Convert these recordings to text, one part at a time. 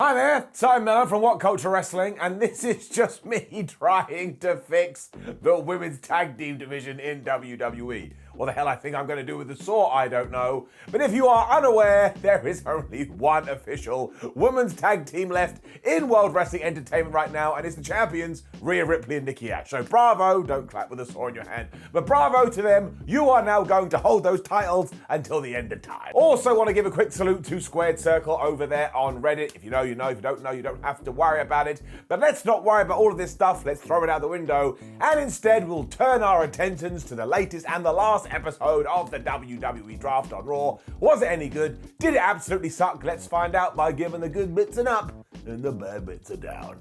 Hi there, Simon Miller from WhatCulture Wrestling, and this is just me trying to fix the women's tag team division in WWE. What the hell I think I'm going to do with the saw, I don't know. But if you are unaware, there is only one official women's tag team left in World Wrestling Entertainment right now, and it's the champions, Rhea Ripley and Nikki Ash. So bravo, don't clap with a saw in your hand, but bravo to them. You are now going to hold those titles until the end of time. Also want to give a quick salute to Squared Circle over there on Reddit. If you know, you know. If you don't know, you don't have to worry about it. But let's not worry about all of this stuff. Let's throw it out the window. And instead, we'll turn our attentions to the latest and the last episode of the WWE Draft on Raw. Was it any good? Did it absolutely suck? Let's find out by giving the good bits an up and the bad bits a down.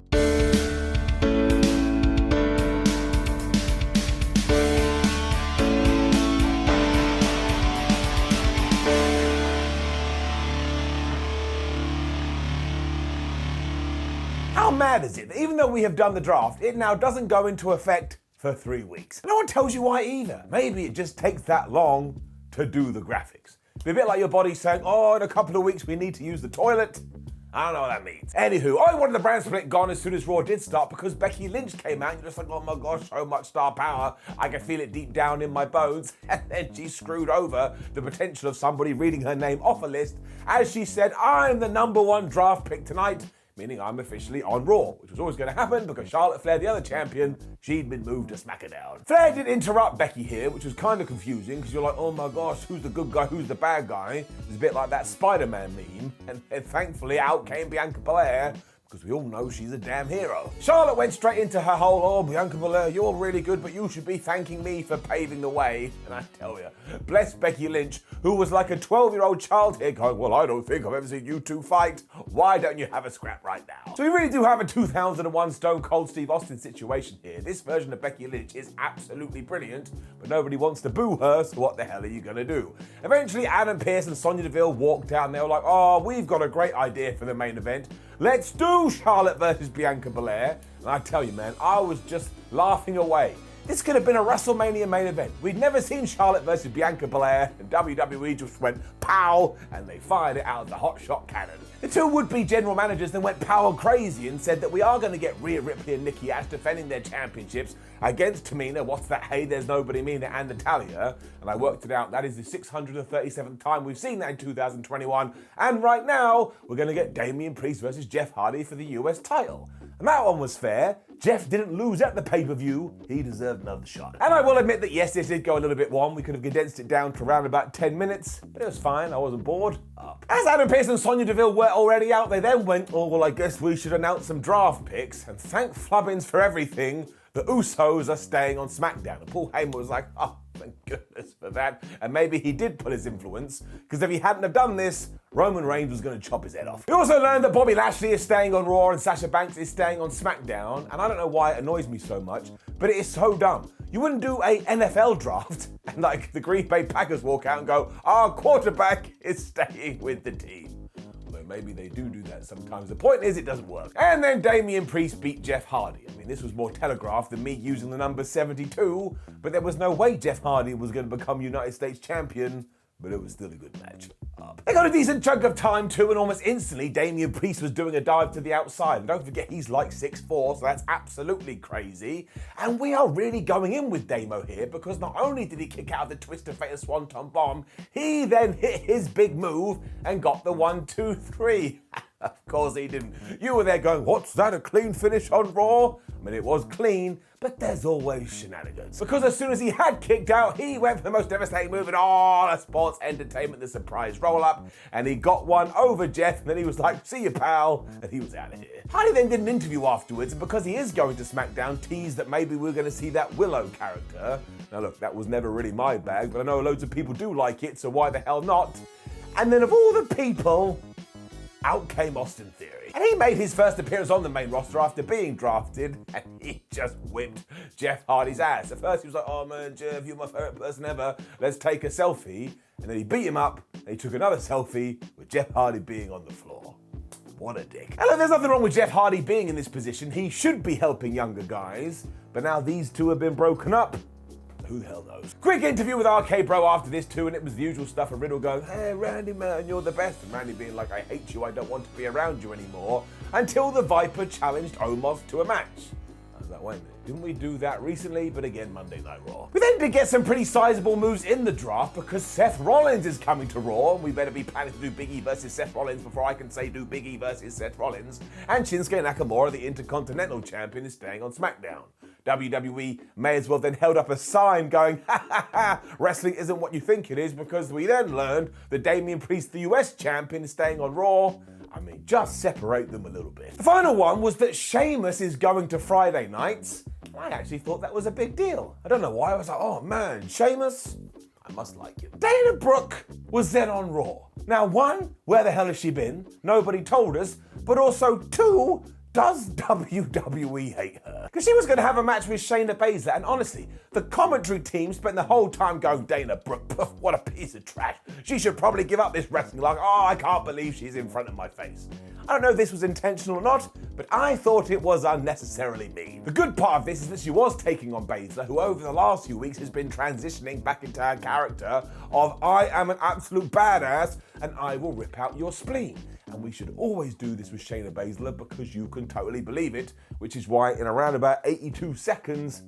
How mad is it that even though we have done the draft, it now doesn't go into effect for 3 weeks? No one tells you why either. Maybe it just takes that long to do the graphics. It's a bit like your body saying, oh, in a couple of weeks we need to use the toilet. I don't know what that means. Anywho, I wanted the brand split gone as soon as Raw did start because Becky Lynch came out and you're just like, oh my gosh, so much star power. I can feel it deep down in my bones. And then she screwed over the potential of somebody reading her name off a list as she said, I'm the #1 draft pick tonight, meaning I'm officially on Raw, which was always going to happen because Charlotte Flair, the other champion, she'd been moved to SmackDown. Flair did interrupt Becky here, which was kind of confusing because you're like, oh my gosh, who's the good guy, who's the bad guy? It's a bit like that Spider-Man meme. And then thankfully out came Bianca Belair, because we all know she's a damn hero. Charlotte went straight into her whole, oh, Bianca Belair, you're really good, but you should be thanking me for paving the way. And I tell you, bless Becky Lynch, who was like a 12-year-old child here going, well, I don't think I've ever seen you two fight. Why don't you have a scrap right now? So we really do have a 2001 Stone Cold Steve Austin situation here. This version of Becky Lynch is absolutely brilliant, but nobody wants to boo her, so what the hell are you gonna do? Eventually, Adam Pearce and Sonya Deville walked out and they were like, oh, we've got a great idea for the main event. Let's do Charlotte versus Bianca Belair. And I tell you, man, I was just laughing away. This could have been a WrestleMania main event. We'd never seen Charlotte versus Bianca Belair, and WWE just went pow, and they fired it out of the hot shot cannon. The two would-be general managers then went power crazy and said that we are going to get Rhea Ripley and Nikki Ash defending their championships against Tamina, what's that, hey, there's nobody, Mina, and Natalya. And I worked it out, that is the 637th time we've seen that in 2021. And right now, we're going to get Damian Priest versus Jeff Hardy for the US title. And that one was fair. Jeff didn't lose at the pay-per-view. He deserved another shot. And I will admit that yes, this did go a little bit long. We could have condensed it down to around about 10 minutes, but it was fine. I wasn't bored. Up. As Adam Pearce and Sonya Deville were already out, they then went, oh, well, I guess we should announce some draft picks. And thank Flubbins for everything. The Usos are staying on SmackDown. And Paul Heyman was like, oh, thank goodness for that. And maybe he did put his influence, because if he hadn't have done this, Roman Reigns was going to chop his head off. We also learned that Bobby Lashley is staying on Raw and Sasha Banks is staying on SmackDown. And I don't know why it annoys me so much, but it is so dumb. You wouldn't do a NFL draft and like the Green Bay Packers walk out and go, our quarterback is staying with the team. Maybe they do that sometimes. The point is, it doesn't work. And then Damian Priest beat Jeff Hardy. I mean, this was more telegraphed than me using the number 72, but there was no way Jeff Hardy was going to become United States champion, but it was still a good match. They got a decent chunk of time too, and almost instantly Damian Priest was doing a dive to the outside. And don't forget, he's like 6'4", so that's absolutely crazy. And we are really going in with Damo here, because not only did he kick out of the Twist of Fate Swanton Bomb, he then hit his big move and got the 1, 2, 3. Of course he didn't. You were there going, what's that, a clean finish on Raw? I mean, it was clean, but there's always shenanigans. Because as soon as he had kicked out, he went for the most devastating move in all of sports entertainment, the surprise roll-up, and he got one over Jeff, and then he was like, see you, pal, and he was out of here. Hardy then did an interview afterwards, and because he is going to SmackDown, teased that maybe we're going to see that Willow character. Now look, that was never really my bag, but I know loads of people do like it, so why the hell not? And then of all the people, out came Austin Theory. And he made his first appearance on the main roster after being drafted, and he just whipped Jeff Hardy's ass. At first he was like, oh man, Jeff, you're my favorite person ever. Let's take a selfie. And then he beat him up, and he took another selfie with Jeff Hardy being on the floor. What a dick. And look, there's nothing wrong with Jeff Hardy being in this position. He should be helping younger guys, but now these two have been broken up. Who the hell knows? Quick interview with RK Bro after this too, and it was the usual stuff of Riddle going, hey Randy man, you're the best. And Randy being like, I hate you, I don't want to be around you anymore. Until the Viper challenged Omos to a match. I was like, wait a minute, didn't we do that recently? But again, Monday Night Raw. We then did get some pretty sizable moves in the draft because Seth Rollins is coming to Raw. We better be planning to do Big E versus Seth Rollins before I can say do Big E versus Seth Rollins. And Shinsuke Nakamura, the Intercontinental Champion, is staying on SmackDown. WWE may as well then held up a sign going, ha ha ha, wrestling isn't what you think it is, because we then learned that Damian Priest, the US Champion, is staying on Raw. I mean, just separate them a little bit. The final one was that Sheamus is going to Friday nights. I actually thought that was a big deal. I don't know why. I was like, oh man, Sheamus, I must like him. Dana Brooke was then on Raw. Now, one, where the hell has she been? Nobody told us. But also, two, does WWE hate her? Because she was going to have a match with Shayna Baszler, and honestly, the commentary team spent the whole time going, Dana Brooke, what a piece of trash. She should probably give up this wrestling. Like, oh, I can't believe she's in front of my face. I don't know if this was intentional or not, but I thought it was unnecessarily mean. The good part of this is that she was taking on Baszler, who over the last few weeks has been transitioning back into her character of I am an absolute badass and I will rip out your spleen. And we should always do this with Shayna Baszler because you can totally believe it, which is why in around about 82 seconds,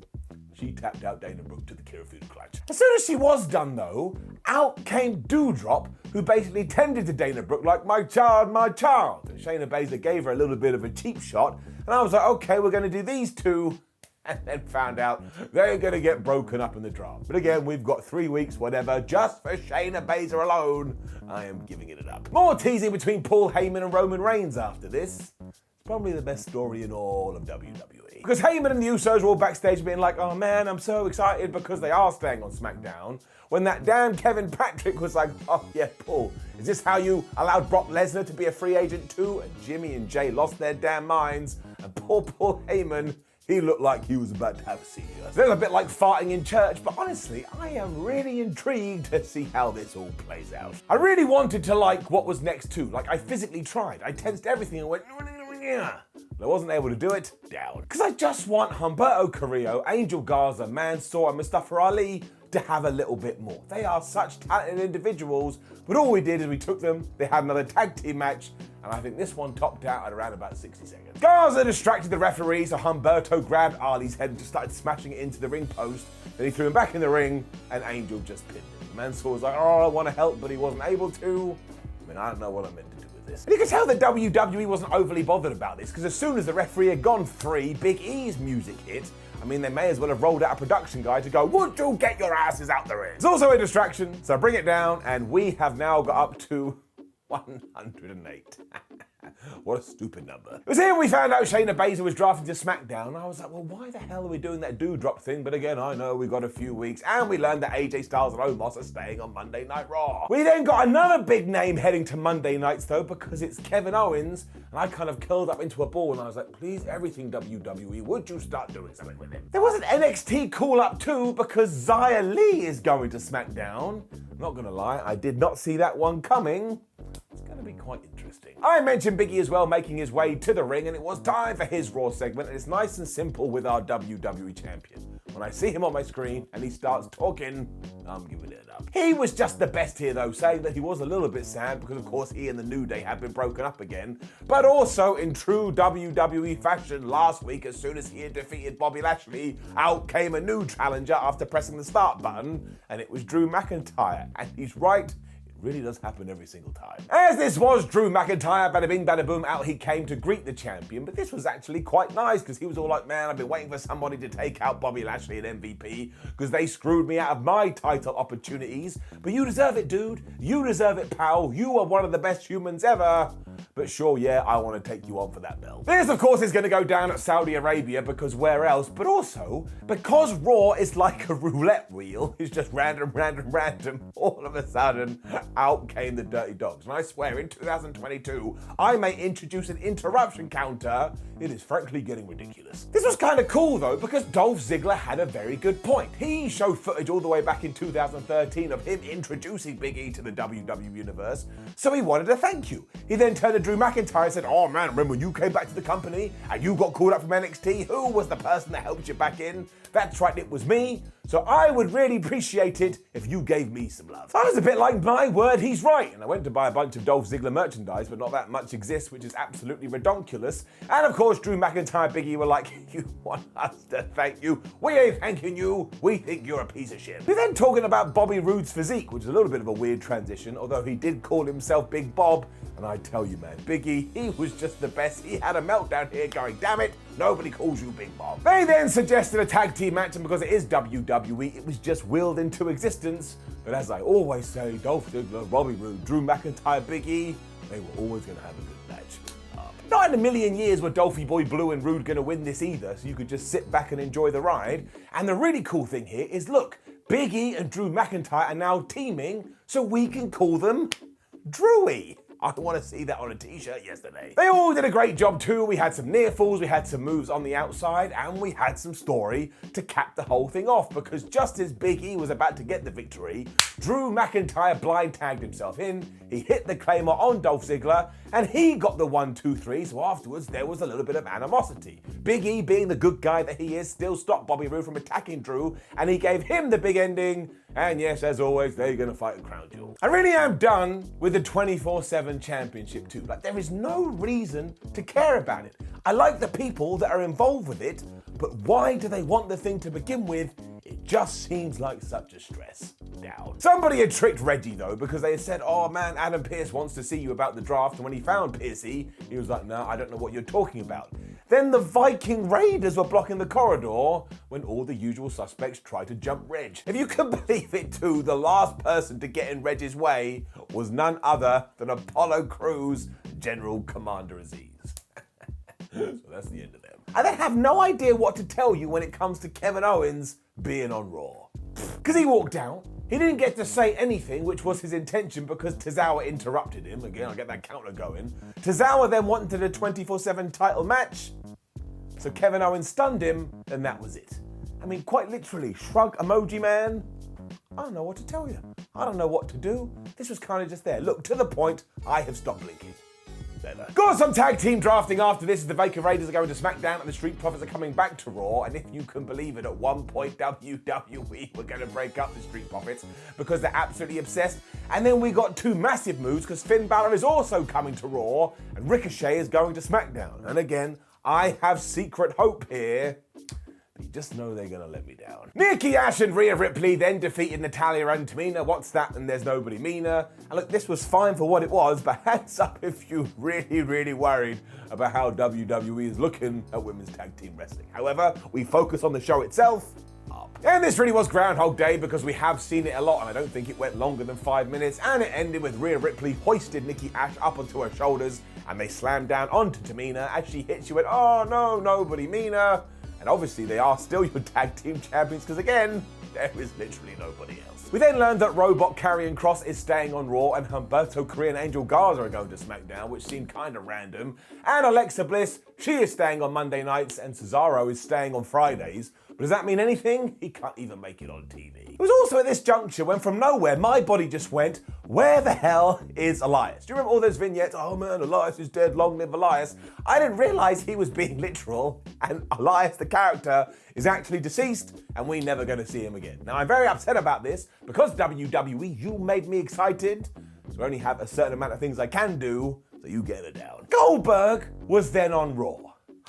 she tapped out Dana Brooke to the Kirifuda clutch. As soon as she was done though, out came Doudrop, who basically tended to Dana Brooke like, my child, my child. And Shayna Baszler gave her a little bit of a cheap shot, and I was like, okay, we're gonna do these two, and then found out they're gonna get broken up in the draft. But again, we've got 3 weeks, whatever, just for Shayna Baszler alone. I am giving it up. More teasing between Paul Heyman and Roman Reigns after this. It's probably the best story in all of WWE. Because Heyman and the Usos were all backstage being like, oh man, I'm so excited because they are staying on SmackDown. When that damn Kevin Patrick was like, oh yeah, Paul, is this how you allowed Brock Lesnar to be a free agent too? And Jimmy and Jay lost their damn minds. And poor Paul Heyman, he looked like he was about to have a seizure. It's a little bit like farting in church, but honestly, I am really intrigued to see how this all plays out. I really wanted to like what was next too. Like I physically tried. I tensed everything and went, yeah. But I wasn't able to do it, down. Because I just want Humberto Carrillo, Angel Garza, Mansoor and Mustafa Ali to have a little bit more. They are such talented individuals, but all we did is we took them, they had another tag team match, and I think this one topped out at around about 60 seconds. Garza distracted the referee, so Humberto grabbed Ali's head and just started smashing it into the ring post. Then he threw him back in the ring, and Angel just pinned him. Mansoor was like, oh, I want to help, but he wasn't able to. I mean, I don't know what I meant to do with this. And you could tell that WWE wasn't overly bothered about this, because as soon as the referee had gone 3, Big E's music hit. I mean, they may as well have rolled out a production guy to go, would you get your asses out the ring? It's also a distraction, so bring it down, and we have now got up to 108. What a stupid number. It was here we found out Shayna Baszler was drafted to SmackDown. I was like, well, why the hell are we doing that Doudrop thing? But again, I know we got a few weeks, and we learned that AJ Styles and Omos are staying on Monday Night Raw. We then got another big name heading to Monday nights though, because it's Kevin Owens, and I kind of curled up into a ball, and I was like, please, everything WWE, would you start doing something with him? There was an NXT call-up too, because Xia Li is going to SmackDown. I'm not gonna lie, I did not see that one coming. It's going to be quite interesting. I mentioned Big E as well making his way to the ring, and it was time for his Raw segment, and it's nice and simple with our WWE Champion. When I see him on my screen and he starts talking, I'm giving it up. He was just the best here though, saying that he was a little bit sad because of course he and the New Day had been broken up again, but also in true WWE fashion last week, as soon as he had defeated Bobby Lashley, out came a new challenger after pressing the start button, and it was Drew McIntyre, and he's right, really does happen every single time. As this was Drew McIntyre, bada bing, bada boom, out he came to greet the champion, but this was actually quite nice because he was all like, man, I've been waiting for somebody to take out Bobby Lashley and MVP because they screwed me out of my title opportunities, but you deserve it, dude. You deserve it, pal. You are one of the best humans ever. But sure, yeah, I want to take you on for that belt. This, of course, is going to go down at Saudi Arabia because where else? But also, because Raw is like a roulette wheel, it's just random, all of a sudden, out came the Dirty Dogs. And I swear, in 2022, I may introduce an interruption counter. It is frankly getting ridiculous. This was kind of cool, though, because Dolph Ziggler had a very good point. He showed footage all the way back in 2013 of him introducing Big E to the WWE Universe, so he wanted to thank you. He then turned to Drew McIntyre and said, oh man, remember when you came back to the company and you got called up from NXT? Who was the person that helped you back in? That's right, it was me. So I would really appreciate it if you gave me some love. I was a bit like, my word, he's right. And I went to buy a bunch of Dolph Ziggler merchandise, but not that much exists, which is absolutely redonkulous. And of course, Drew McIntyre, Big E were like, you want us to thank you? We ain't thanking you. We think you're a piece of shit. We're then talking about Bobby Roode's physique, which is a little bit of a weird transition, although he did call himself Big Bob. And I tell you, man, Big E, he was just the best. He had a meltdown here going, damn it, nobody calls you Big Bob. They then suggested a tag team match, and because it is WWE, it was just willed into existence. But as I always say, Dolph Ziggler, Bobby Roode, Drew McIntyre, Big E, they were always going to have a good match. Not in a million years were Dolphy Boy Blue and Roode going to win this either, so you could just sit back and enjoy the ride. And the really cool thing here is, look, Big E and Drew McIntyre are now teaming, so we can call them Drewy. I want to see that on a t-shirt yesterday. They all did a great job too. We had some near falls, we had some moves on the outside, and we had some story to cap the whole thing off, because just as Big E was about to get the victory, Drew McIntyre blind tagged himself in, he hit the Claymore on Dolph Ziggler, and he got the 1-2-3, so afterwards there was a little bit of animosity. Big E, being the good guy that he is, still stopped Bobby Roode from attacking Drew, and he gave him the big ending, and yes, as always, they're gonna fight a crown jewel. I really am done with the 24/7 championship too. Like, there is no reason to care about it. I like the people that are involved with it, but why do they want the thing to begin with? It just seems like such a stress. Down. Somebody had tricked Reggie though, because they had said, oh man, Adam Pearce wants to see you about the draft, and when he found Pearcey, he was like, no, I don't know what you're talking about. Then the Viking Raiders were blocking the corridor when all the usual suspects tried to jump Reg. If you can believe it too, the last person to get in Reg's way was none other than Apollo Crews, General Commander Aziz. So that's the end of them. And they have no idea what to tell you when it comes to Kevin Owens being on Raw. Because he walked out, he didn't get to say anything, which was his intention because Tozawa interrupted him. Again, I'll get that counter going. Tozawa then wanted a 24/7 title match, so Kevin Owens stunned him, and that was it. I mean, quite literally, shrug emoji man. I don't know what to tell you. I don't know what to do. This was kind of just there. Look, to the point, I have stopped blinking. Got some tag team drafting after this as the Viking Raiders are going to SmackDown and the Street Profits are coming back to Raw. And if you can believe it, at one point WWE were going to break up the Street Profits because they're absolutely obsessed. And then we got two massive moves because Finn Balor is also coming to Raw and Ricochet is going to SmackDown. And again, I have secret hope here. You just know they're gonna let me down. Nikki Ash and Rhea Ripley then defeated Natalya and Tamina. What's that? And there's nobody meaner. And look, this was fine for what it was, but hands up if you really worried about how WWE is looking at women's tag team wrestling. However, we focus on the show itself. And this really was Groundhog Day because we have seen it a lot, and I don't think it went longer than 5 minutes. And it ended with Rhea Ripley hoisted Nikki Ash up onto her shoulders, and they slammed down onto Tamina. As she hit, she went, oh no, nobody meaner. And obviously they are still your tag team champions because again, there is literally nobody else. We then learned that Robot Karrion Kross is staying on Raw and Humberto Carrillo and Angel Garza are going to SmackDown, which seemed kind of random. And Alexa Bliss, she is staying on Monday nights and Cesaro is staying on Fridays. But does that mean anything? He can't even make it on TV. It was also at this juncture when from nowhere my body just went, where the hell is Elias? Do you remember all those vignettes? Oh man, Elias is dead, long live Elias. I didn't realize he was being literal and Elias, the character, is actually deceased and we're never going to see him again. Now I'm very upset about this because WWE, you made me excited. So I only have a certain amount of things I can do, so you get it down. Goldberg was then on Raw.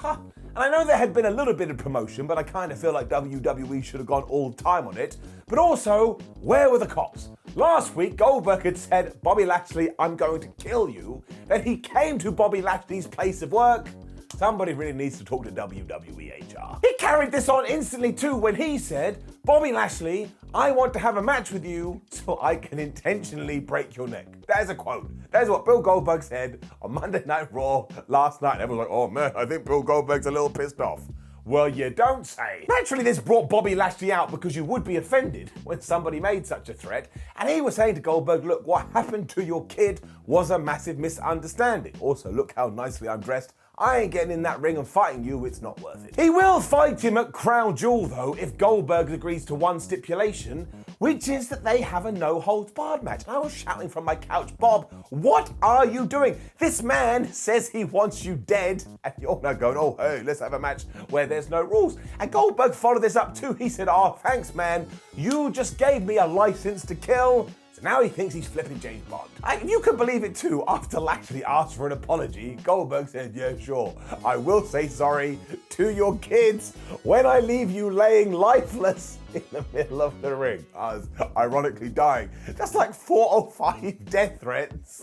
And I know there had been a little bit of promotion, but I kind of feel like WWE should have gone all time on it. But also, where were the cops? Last week, Goldberg had said, Bobby Lashley, I'm going to kill you. Then he came to Bobby Lashley's place of work. Somebody really needs to talk to WWE HR. He carried this on instantly too when he said, Bobby Lashley, I want to have a match with you so I can intentionally break your neck. That is a quote. That is what Bill Goldberg said on Monday Night Raw last night. Everyone's like, oh man, I think Bill Goldberg's a little pissed off. Well, you don't say. Naturally, this brought Bobby Lashley out because you would be offended when somebody made such a threat. And he was saying to Goldberg, look, what happened to your kid was a massive misunderstanding. Also, look how nicely I'm dressed. I ain't getting in that ring and fighting you, it's not worth it. He will fight him at Crown Jewel though if Goldberg agrees to one stipulation, which is that they have a no-holds-barred match. And I was shouting from my couch, Bob, what are you doing? This man says he wants you dead, and you're now going, oh, hey, let's have a match where there's no rules. And Goldberg followed this up too. He said, oh, thanks, man. You just gave me a license to kill. Now he thinks he's flipping James Bond. If you can believe it too, after Lashley asked for an apology, Goldberg said, yeah, sure, I will say sorry to your kids when I leave you laying lifeless in the middle of the ring. I was ironically dying. That's like 4 or 5 death threats.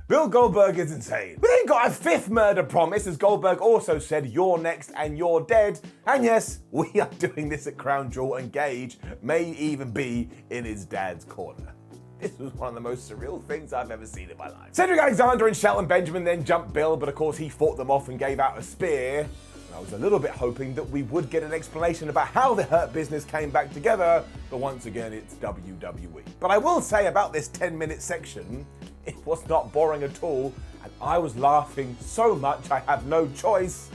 Bill Goldberg is insane. We then got a 5th murder promise, as Goldberg also said, you're next and you're dead. And yes, we are doing this at Crown Jewel, and Gage may even be in his dad's corner. This was one of the most surreal things I've ever seen in my life. Cedric Alexander and Shelton Benjamin then jumped Bill, but of course he fought them off and gave out a spear. And I was a little bit hoping that we would get an explanation about how the Hurt Business came back together, but once again it's WWE. But I will say about this 10-minute section, it was not boring at all, and I was laughing so much I have no choice.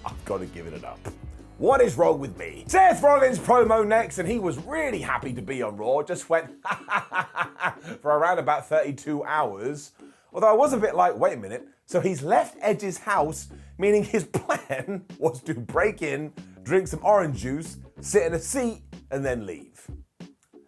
I've got to give it up. What is wrong with me? Seth Rollins promo next, and he was really happy to be on Raw, just went for around about 32 hours. Although I was a bit like, wait a minute, so he's left Edge's house, meaning his plan was to break in, drink some orange juice, sit in a seat, and then leave.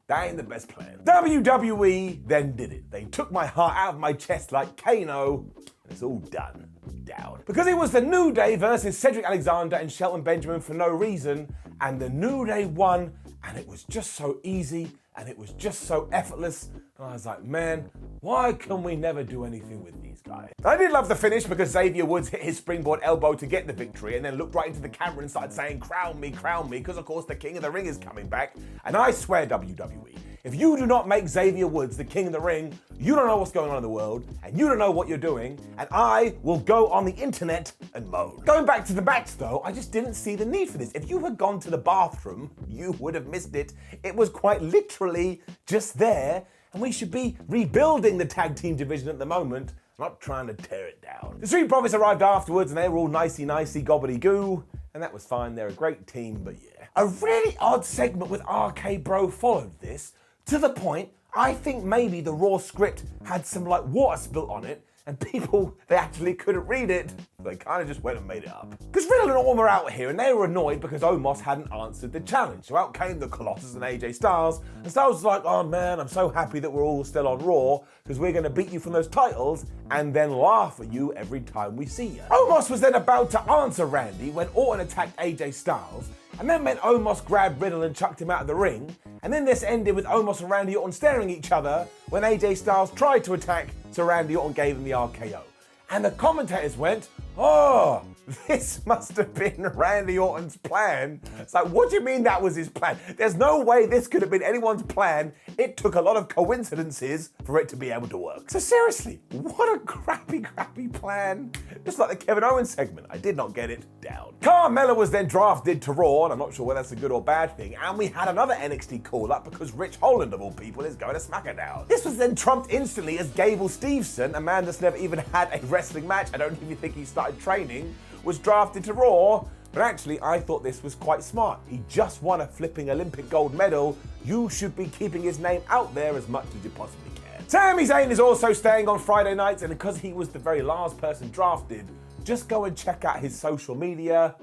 That ain't the best plan. WWE then did it. They took my heart out of my chest like Kano, and it's all done. Down. Because it was the New Day versus Cedric Alexander and Shelton Benjamin for no reason, and the New Day won, and it was just so easy, and it was just so effortless, and I was like, man, why can we never do anything with these guys? I did love the finish because Xavier Woods hit his springboard elbow to get the victory, and then looked right into the camera and started saying, crown me, because of course the King of the Ring is coming back, and I swear, WWE, if you do not make Xavier Woods the King of the Ring, you don't know what's going on in the world, and you don't know what you're doing, and I will go on the internet and moan. Going back to the match though, I just didn't see the need for this. If you had gone to the bathroom, you would have missed it. It was quite literally just there, and we should be rebuilding the tag team division at the moment, not trying to tear it down. The Street Profits arrived afterwards, and they were all nicey gobbledygoo, and that was fine. They're a great team, but yeah. A really odd segment with RK Bro followed this, to the point, I think maybe the Raw script had some like water spilt on it, and people, they actually couldn't read it. They kind of just went and made it up. Because Riddle and Orton were out here, and they were annoyed because Omos hadn't answered the challenge. So out came the Colossus and AJ Styles, and Styles was like, oh man, I'm so happy that we're all still on Raw, because we're going to beat you from those titles, and then laugh at you every time we see you. Omos was then about to answer Randy when Orton attacked AJ Styles, and then when Omos grabbed Riddle and chucked him out of the ring, and then this ended with Omos and Randy Orton staring at each other when AJ Styles tried to attack, so Randy Orton gave him the RKO. And the commentators went, oh, this must have been Randy Orton's plan. It's like, what do you mean that was his plan? There's no way this could have been anyone's plan. It took a lot of coincidences for it to be able to work. So seriously, what a crappy plan. Just like the Kevin Owens segment. I did not get it down. Carmella was then drafted to Raw, and I'm not sure whether that's a good or bad thing. And we had another NXT call-up because Rich Holland, of all people, is going to SmackDown. This was then trumped instantly as Gable Steveson, a man that's never even had a wrestling match, I don't even think he started training, was drafted to Raw. But actually, I thought this was quite smart. He just won a flipping Olympic gold medal. You should be keeping his name out there as much as you possibly can. Sami Zayn is also staying on Friday nights, and because he was the very last person drafted, just go and check out his social media.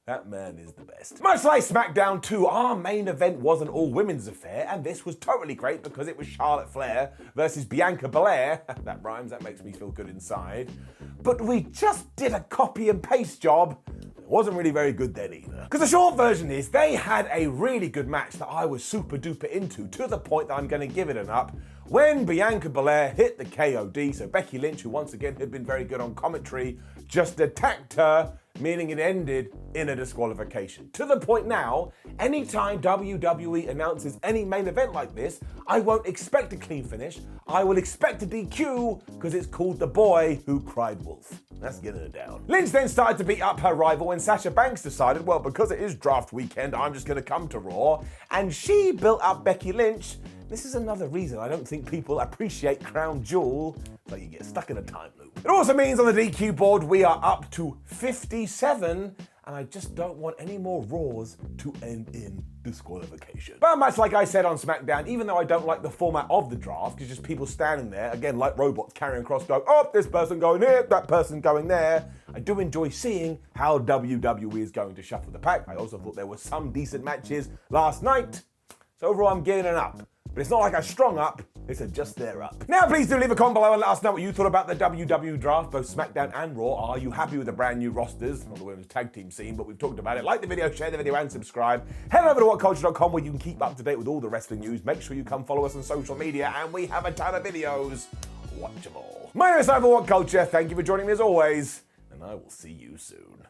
That man is the best. Much like SmackDown 2, our main event was an all-women's affair, and this was totally great because it was Charlotte Flair versus Bianca Belair. That rhymes, that makes me feel good inside. But we just did a copy and paste job. It wasn't really very good then either. Because the short version is, they had a really good match that I was super duper into, to the point that I'm going to give it an up, when Bianca Belair hit the KOD, so Becky Lynch, who once again had been very good on commentary, just attacked her, meaning it ended in a disqualification. To the point now, anytime WWE announces any main event like this, I won't expect a clean finish, I will expect a DQ, because it's called The Boy Who Cried Wolf. That's getting it down. Lynch then started to beat up her rival when Sasha Banks decided, well, because it is draft weekend, I'm just going to come to Raw, and she built up Becky Lynch. This is another reason I don't think people appreciate Crown Jewel, so you get stuck in a time loop. It also means on the DQ board we are up to 57, and I just don't want any more Raws to end in disqualification. But much like I said on SmackDown, even though I don't like the format of the draft, it's just people standing there, again, like robots carrying across, going, oh, this person going here, that person going there. I do enjoy seeing how WWE is going to shuffle the pack. I also thought there were some decent matches last night. So overall, I'm getting an up. But it's not like a strong up, it's a just there up. Now, please do leave a comment below and let us know what you thought about the WWE draft, both SmackDown and Raw. Are you happy with the brand new rosters? Not the women's tag team scene, but we've talked about it. Like the video, share the video, and subscribe. Head over to WhatCulture.com where you can keep up to date with all the wrestling news. Make sure you come follow us on social media, and we have a ton of videos. Watch them all. My name is Seth from WhatCulture. Thank you for joining me as always, and I will see you soon.